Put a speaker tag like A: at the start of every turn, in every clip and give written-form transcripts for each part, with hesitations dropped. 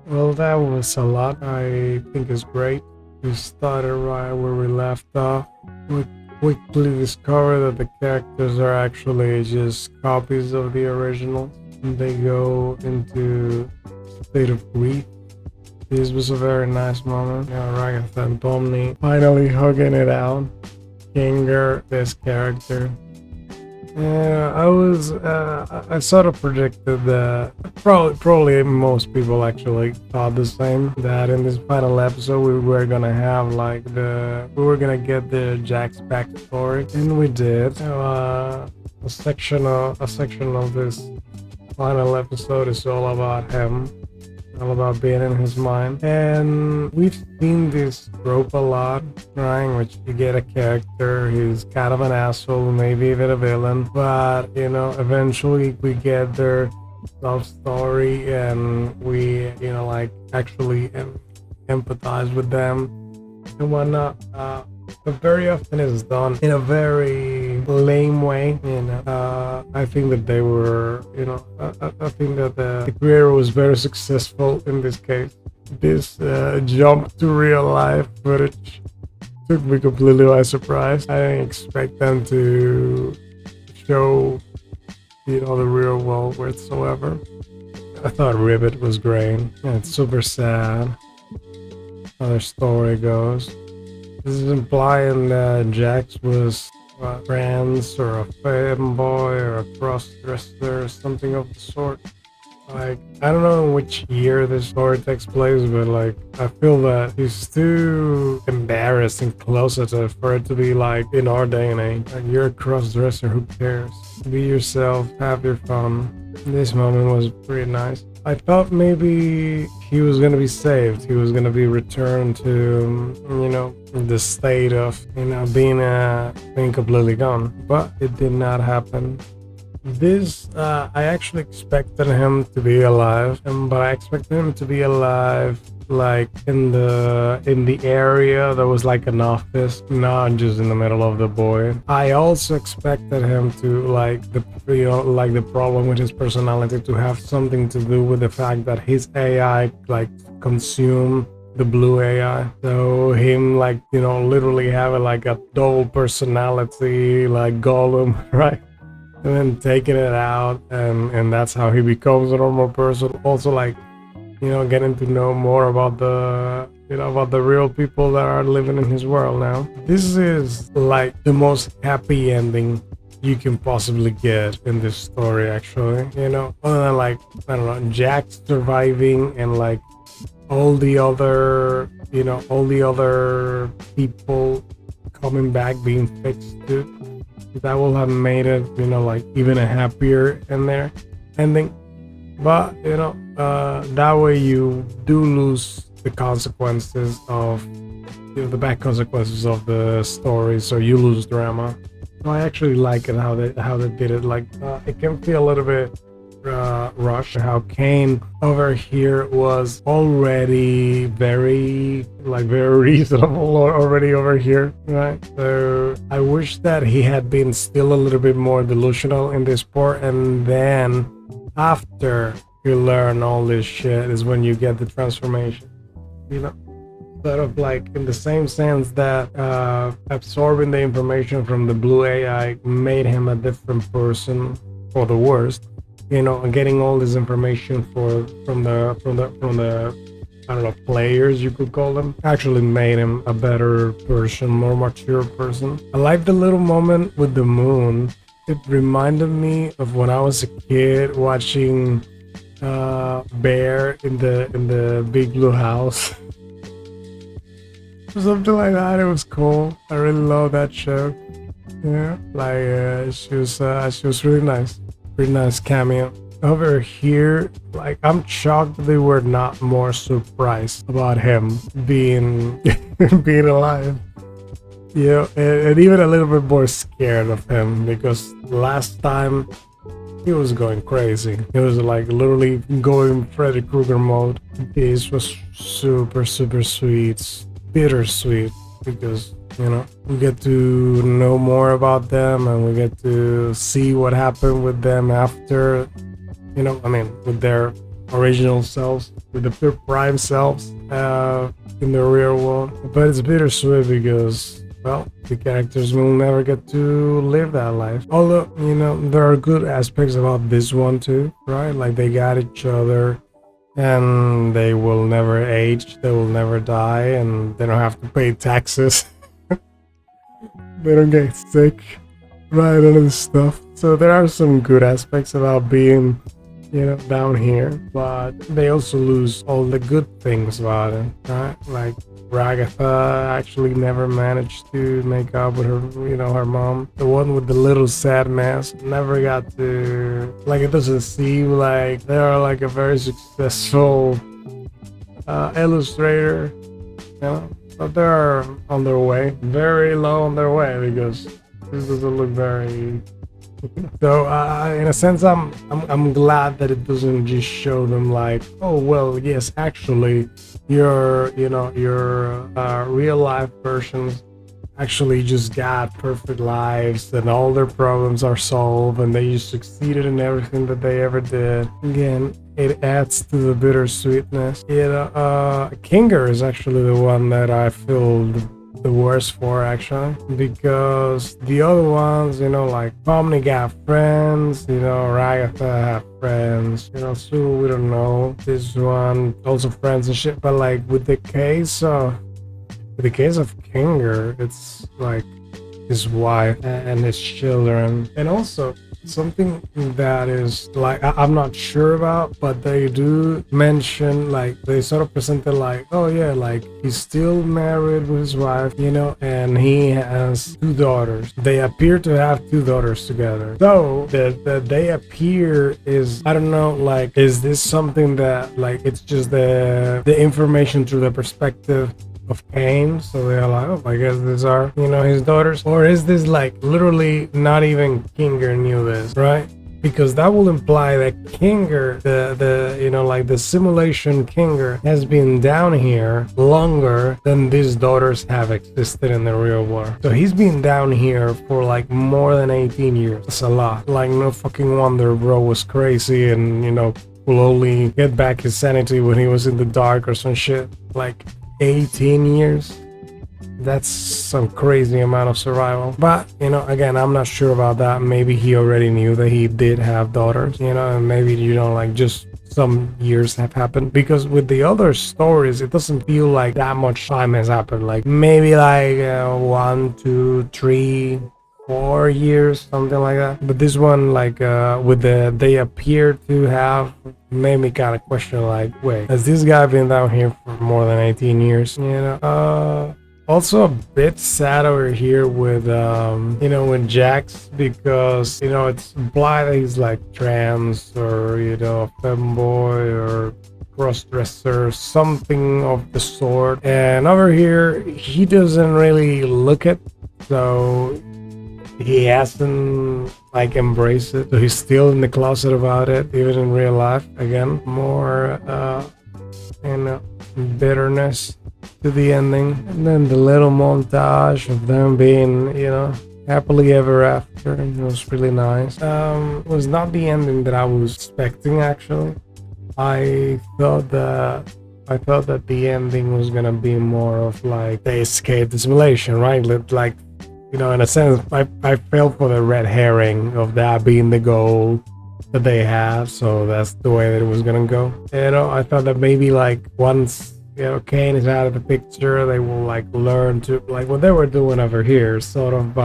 A: Well, that was a lot. I think it's great. We started right where we left off. We quickly discover that the characters are actually just copies of the original. And they go into a state of grief. This was a very nice moment. Ragatha and Pomni finally hugging it out. Kinger, this character. Yeah, I sort of predicted that. Probably most people actually thought the same. That in this final episode we were gonna have we were gonna get the Jack's backstory, and we did. A section of this final episode is all about him, all about being in his mind. And we've seen this trope a lot, right? In which you get a character who's kind of an asshole, maybe even a villain, but eventually we get their love story and we, actually empathize with them and whatnot. But very often it's done in a very lame way. I think that they were, I think that the creator was very successful in this case. This jump to real life footage took me completely by surprise. I didn't expect them to show, the real world whatsoever. I thought Ribbit was great. And it's super sad how their story goes. This is implying that Jax was a trans or a femboy or a cross-dresser or something of the sort. I don't know in which year this story takes place, but I feel that he's too embarrassed and closeted for it to be in our day and age. You're a cross-dresser, who cares? Be yourself, have your fun. This moment was pretty nice. I thought maybe he was gonna be saved. He was gonna be returned to, the state of, being completely gone. But it did not happen. This, I actually expected him to be alive, but I expected him to be alive in the area that was an office, not just in the middle of the void. I also expected him to the problem with his personality to have something to do with the fact that his AI consumed the blue AI. So him literally having a double personality Gollum, right? And then taking it out, and that's how he becomes a normal person. Also getting to know more about the real people that are living in his world now. This is the most happy ending you can possibly get in this story, actually. Other than I don't know, Jack surviving and all the other people coming back being fixed, dude. That will have made it, even a happier ending. But that way you do lose the consequences of the bad consequences of the story, so you lose drama. So I actually like it how they did it. It can feel a little bit rushed. How Kane over here was already very reasonable already over here, right? So I wish that he had been still a little bit more delusional in this part, and then after you learn all this shit is when you get the transformation, sort of in the same sense that absorbing the information from the blue AI made him a different person for the worst. Getting all this information from the I don't know, players, you could call them, actually made him a better person, more mature person. I like the little moment with the moon. It reminded me of when I was a kid watching Bear in the Big Blue House. Something like that. It was cool. I really love that show. Yeah, she was really nice. Pretty nice cameo. Over here, I'm shocked they were not more surprised about him being being alive. And even a little bit more scared of him, because last time he was going crazy. He was literally going Freddy Krueger mode. This was super sweet, bittersweet, because we get to know more about them and we get to see what happened with them after, with their original selves, with their prime selves in the real world. But it's bittersweet because, well, the characters will never get to live that life. Although, you know, there are good aspects about this one too, right? Like they got each other and they will never age, they will never die, and they don't have to pay taxes. They don't get sick, right? None of this stuff. So there are some good aspects about being, you know, down here, but they also lose all the good things about it, right? Like Ragatha actually never managed to make up with her, you know, her mom. The one with the little sad mask never got to, like, it doesn't seem like they are like a very successful illustrator, you know, but they're on their way, very low on their way, because this doesn't look very. So in a sense, I'm glad that it doesn't just show them like, oh well, yes, actually, your real life versions actually just got perfect lives and all their problems are solved and they just succeeded in everything that they ever did. Again, it adds to the bittersweetness. Kinger is actually the one that I feel the worst for, actually, because the other ones, you know, like Pomni got friends, you know, Ragatha have friends, you know, Sue, we don't know, this one also friends and shit. But like with the case of Kinger, it's like his wife and his children. And also something that is like I'm not sure about, but they do mention, like they sort of presented like, oh yeah, like he's still married with his wife, you know, and he has 2 daughters. They appear to have 2 daughters together. So the they appear is, I don't know, like, is this something that like it's just the information through the perspective of Cain, so they're like, oh, I guess these are, you know, his daughters? Or is this like literally not even Kinger knew this, right? Because that will imply that Kinger, the you know, like the simulation Kinger, has been down here longer than these daughters have existed in the real world. So he's been down here for like more than 18 years. That's a lot. Like, no fucking wonder bro was crazy and, you know, will only get back his sanity when he was in the dark or some shit. Like 18 years, that's some crazy amount of survival. But, you know, again, I'm not sure about that. Maybe he already knew that he did have daughters, you know, and maybe, you know, like just some years have happened, because with the other stories it doesn't feel like that much time has happened. Like maybe like 1, 2, 3, 4 years, something like that. But this one, like with the they appear to have, made me kind of question, like, wait, has this guy been down here for more than 18 years? You know, also a bit sad over here with you know, with Jax, because, you know, it's implied that he's like trans, or, you know, a femboy or cross-dresser, something of the sort. And over here he doesn't really look it, so he hasn't like embraced it, so he's still in the closet about it, even in real life. Again, more you know, bitterness to the ending. And then the little montage of them being, you know, happily ever after. It was really nice. It was not the ending that I was expecting, actually. I thought that the ending was gonna be more of like they escaped the simulation, right? Like, you know, in a sense, I felt for the red herring of that being the goal that they have, so that's the way that it was gonna go. You know, I thought that maybe like once, you know, Kane is out of the picture, they will like learn to, like what they were doing over here, sort of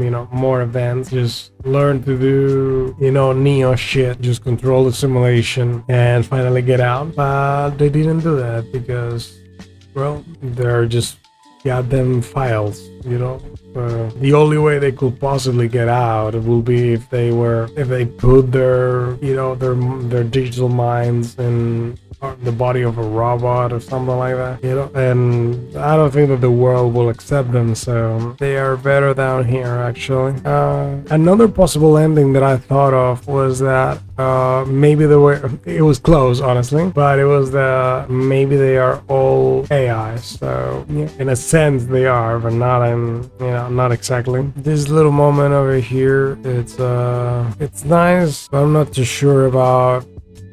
A: you know, more events, just learn to do, you know, Neo shit, just control the simulation and finally get out. But they didn't do that because, well, they're just goddamn files, you know. The only way they could possibly get out will be if they put their, you know, their digital minds in the body of a robot or something like that, you know. And I don't think that the world will accept them, so they are better down here, actually. Another possible ending that I thought of was that maybe it was close, honestly, but it was maybe they are all AI. So yeah, in a sense they are, but not in, you know, not exactly. This little moment over here, it's nice, but I'm not too sure about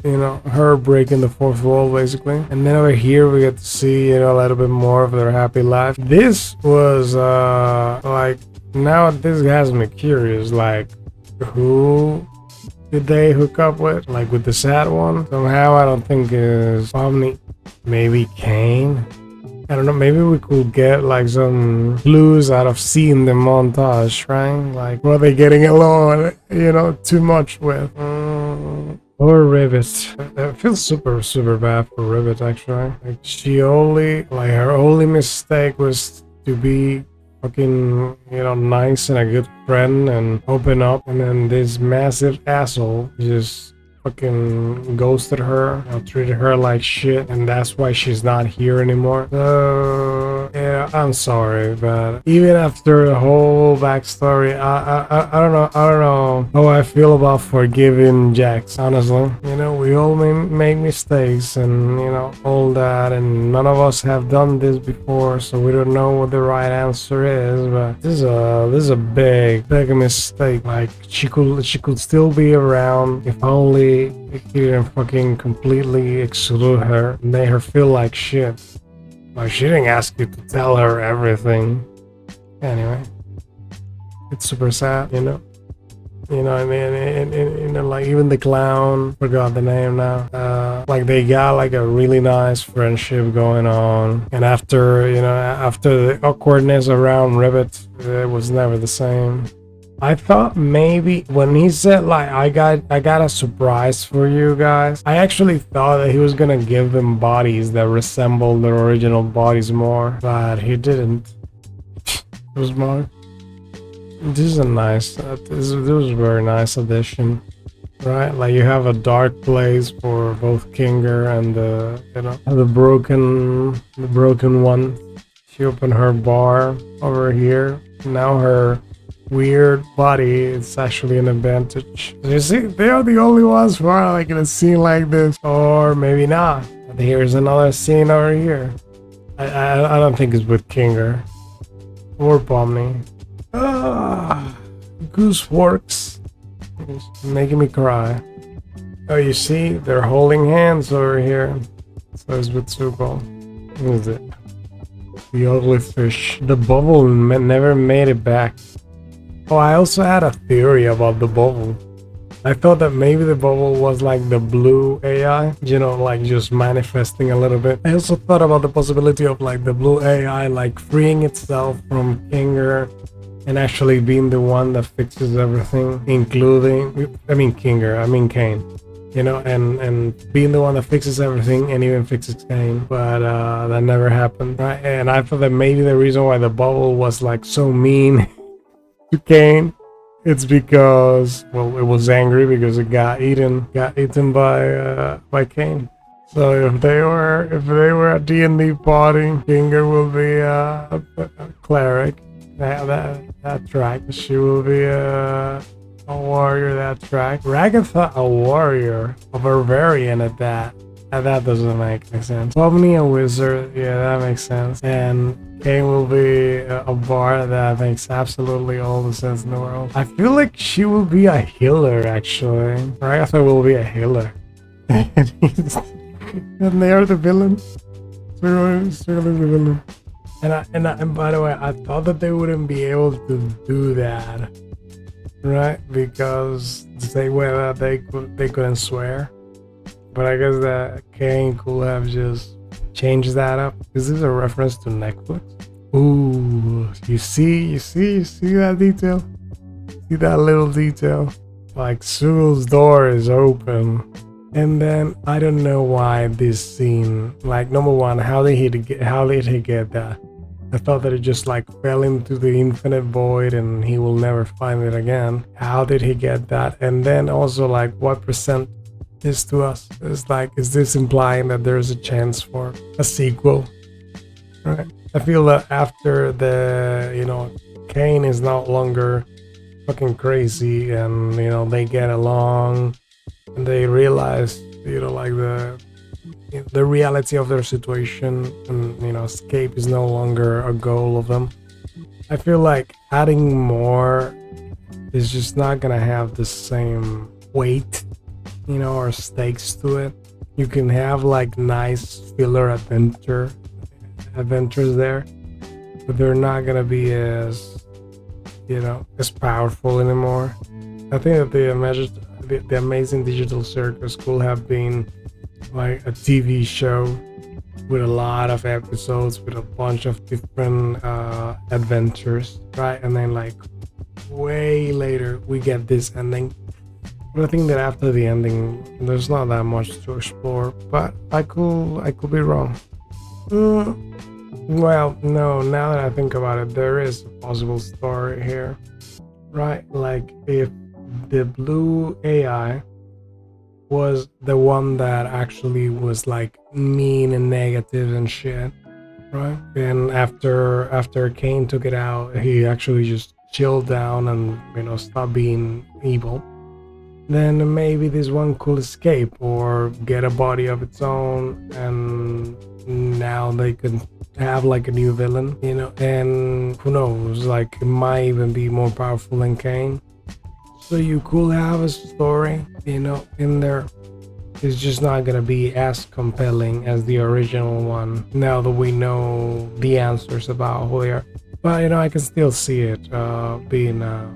A: you know, her breaking the fourth wall basically. And then over here we get to see, you know, a little bit more of their happy life. This was like, now this has me curious, like, who did they hook up with? Like with the sad one? Somehow I don't think is Omni. Maybe Kane? I don't know, maybe we could get like some clues out of seeing the montage, right? Like, were they getting along, you know, too much with? Or Rivet. I feel super bad for Rivet actually. Like, she only, like, her only mistake was to be fucking, you know, nice and a good friend and open up, and then this massive asshole just fucking ghosted her, you know, treated her like shit, and that's why she's not here anymore. So yeah, I'm sorry, but even after the whole backstory, I don't know how I feel about forgiving Jax, honestly. You know, we all make mistakes and, you know, all that, and none of us have done this before, so we don't know what the right answer is. But this is a big mistake. Like, she could still be around if only he didn't fucking completely exclude her and made her feel like shit. Like, she didn't ask you to tell her everything. Anyway, it's super sad, you know. You know what I mean? And you know, like, even the clown, forgot the name now. Like, they got like a really nice friendship going on. And after, you know, after the awkwardness around Rivet, it was never the same. I thought maybe when he said like, I got a surprise for you guys, I actually thought that he was gonna give them bodies that resemble their original bodies more, but he didn't. It was more. This is a nice, this was a very nice addition, right? Like, you have a dark place for both Kinger and the, you know, the broken one. She opened her bar over here. Now her weird body is actually an advantage. You see, they are the only ones who are like in a scene like this, or maybe not. Here's another scene over here. I don't think it's with Kinger or Pomni. Gooseworx. It's making me cry. Oh, you see, they're holding hands over here. So it's with Zuko. What is it? The ugly fish. The bubble never made it back. Oh, I also had a theory about the bubble. I thought that maybe the bubble was like the blue AI, you know, like just manifesting a little bit. I also thought about the possibility of like the blue AI like freeing itself from Kinger and actually being the one that fixes everything, including, I mean Kane, you know, and being the one that fixes everything and even fixes Kane, but that never happened, right? And I thought that maybe the reason why the bubble was like so mean to Kane, it's because, well, it was angry because it got eaten by Kane. So if they were a D&D party, Kinger will be a cleric. That track. She will be a warrior. That track. Ragatha, a warrior, a barbarian at that. That doesn't make any sense. Pomni, a wizard. Yeah, that makes sense. And Kane will be a bard. That makes absolutely all the sense in the world. I feel like she will be a healer, actually. Ragatha will be a healer. And they are the villains. Certainly the villain. And by the way, I thought that they wouldn't be able to do that, right? Because they couldn't swear. But I guess that Kane could have just changed that up. Is this a reference to Netflix? Ooh, you see that detail? See that little detail? Like, Sugal's door is open. And then I don't know why this scene, like, number one, how did he get that? I thought that it just like fell into the infinite void and he will never find it again. How did he get that? And then also, like, what percent is to us? It's like, is this implying that there's a chance for a sequel? Right? I feel that after the, you know, Kane is no longer fucking crazy and, you know, they get along and they realize, you know, like the reality of their situation, and, you know, escape is no longer a goal of them. I feel like adding more is just not gonna have the same weight or stakes to it. You can have like nice filler adventures there, but they're not gonna be as as powerful anymore. I think that the Amazing Digital Circus could have been like a TV show with a lot of episodes with a bunch of different adventures, right? And then like way later we get this ending. But I think that after the ending there's not that much to explore, but I could be wrong. Well, no, now that I think about it, there is a possible story here, right? Like if the blue AI was the one that actually was like mean and negative and shit, right? And after Kane took it out, he actually just chilled down and stopped being evil. Then maybe this one could escape or get a body of its own, and now they could have like a new villain, and who knows, like it might even be more powerful than Kane. So you could have a story, in there. It's just not gonna be as compelling as the original one now that we know the answers about who they are. But I can still see it being a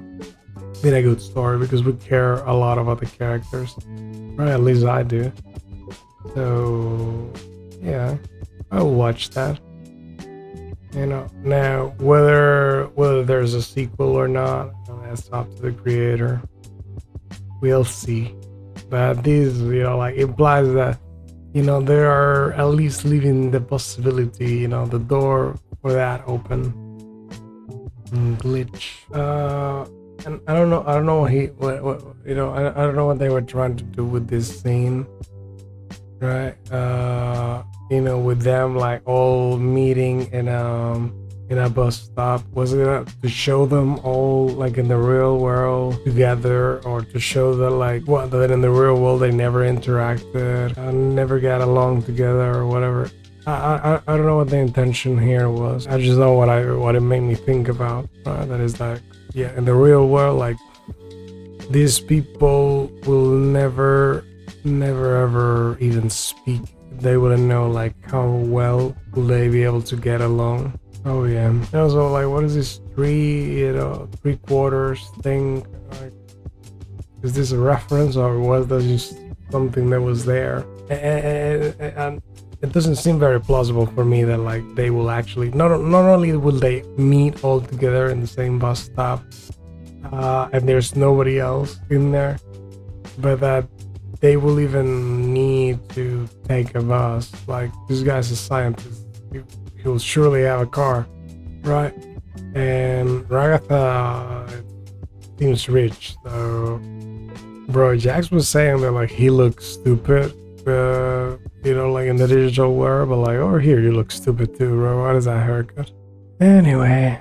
A: good story because we care a lot about the characters, right? At least I do. So yeah, I'll watch that. Now whether there's a sequel or not, that's up to the creator. We'll see. But this, like implies that, they are at least leaving the possibility, the door for that open. Glitch. And I don't know what I don't know what they were trying to do with this scene, right? With them like all meeting in a bus stop. Was it to show them all like in the real world together, or to show that like that in the real world they never interacted and never got along together or whatever? I don't know what the intention here was. I just know what it made me think about. That is like, yeah, in the real world, like these people will never ever even speak. They wouldn't know like how well will they be able to get along. Oh yeah. And also, like, what is this three quarters thing? Like, is this a reference, or was that just something that was there? And it doesn't seem very plausible for me that like they will actually not only will they meet all together in the same bus stop, and there's nobody else in there, but that they will even need to take a bus. Like, this guy's a scientist. He will surely have a car, right? And Ragatha seems rich, so bro, Jax was saying that like he looks stupid, like in the digital world, but like over here you look stupid too, bro. What is that haircut? Anyway,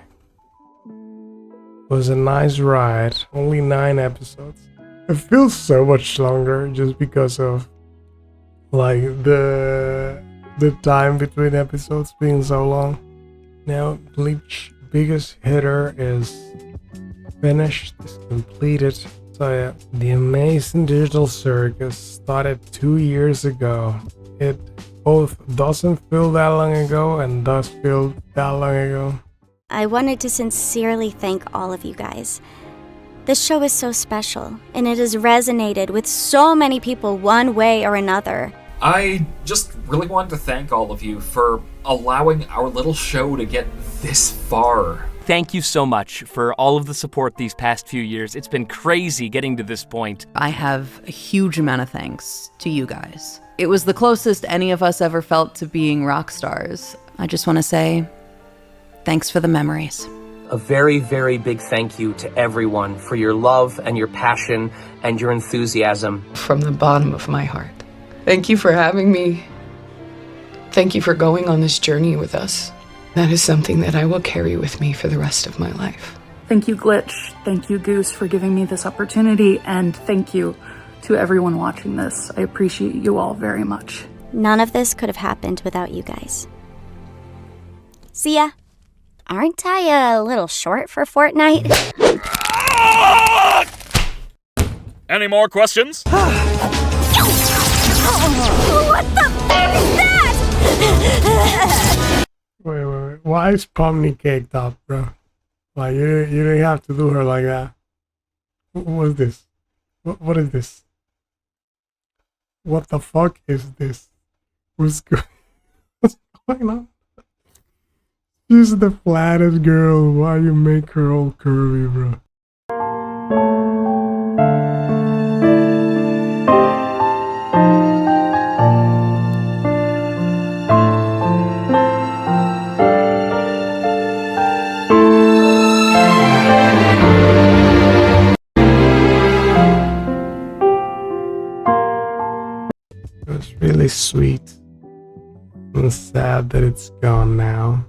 A: it was a nice ride. Only 9 episodes. It feels so much longer just because of like the time between episodes being so long. Now Bleach biggest hitter is finished, is completed. So yeah, the Amazing Digital Circus started 2 years ago. It both doesn't feel that long ago and does feel that long ago.
B: I wanted to sincerely thank all of you guys. This show is so special, and it has resonated with so many people one way or another.
C: I just really wanted to thank all of you for allowing our little show to get this far.
D: Thank you so much for all of the support these past few years. It's been crazy getting to this point.
E: I have a huge amount of thanks to you guys. It was the closest any of us ever felt to being rock stars. I just want to say, thanks for the memories.
F: A very, very big thank you to everyone for your love and your passion and your enthusiasm.
G: From the bottom of my heart. Thank you for having me. Thank you for going on this journey with us. That is something that I will carry with me for the rest of my life.
H: Thank you, Glitch. Thank you, Goose, for giving me this opportunity. And thank you to everyone watching this. I appreciate you all very much.
B: None of this could have happened without you guys. See ya. Aren't I a little short for Fortnite?
I: Any more questions?
B: What the fuck is that?
A: Wait. Why is Pomni caked up, bro? Like, you didn't have to do her like that. What is this? What is this? What the fuck is this? What's going on? She's the flattest girl. Why you make her all curvy, bro? It was really sweet and sad that it's gone now.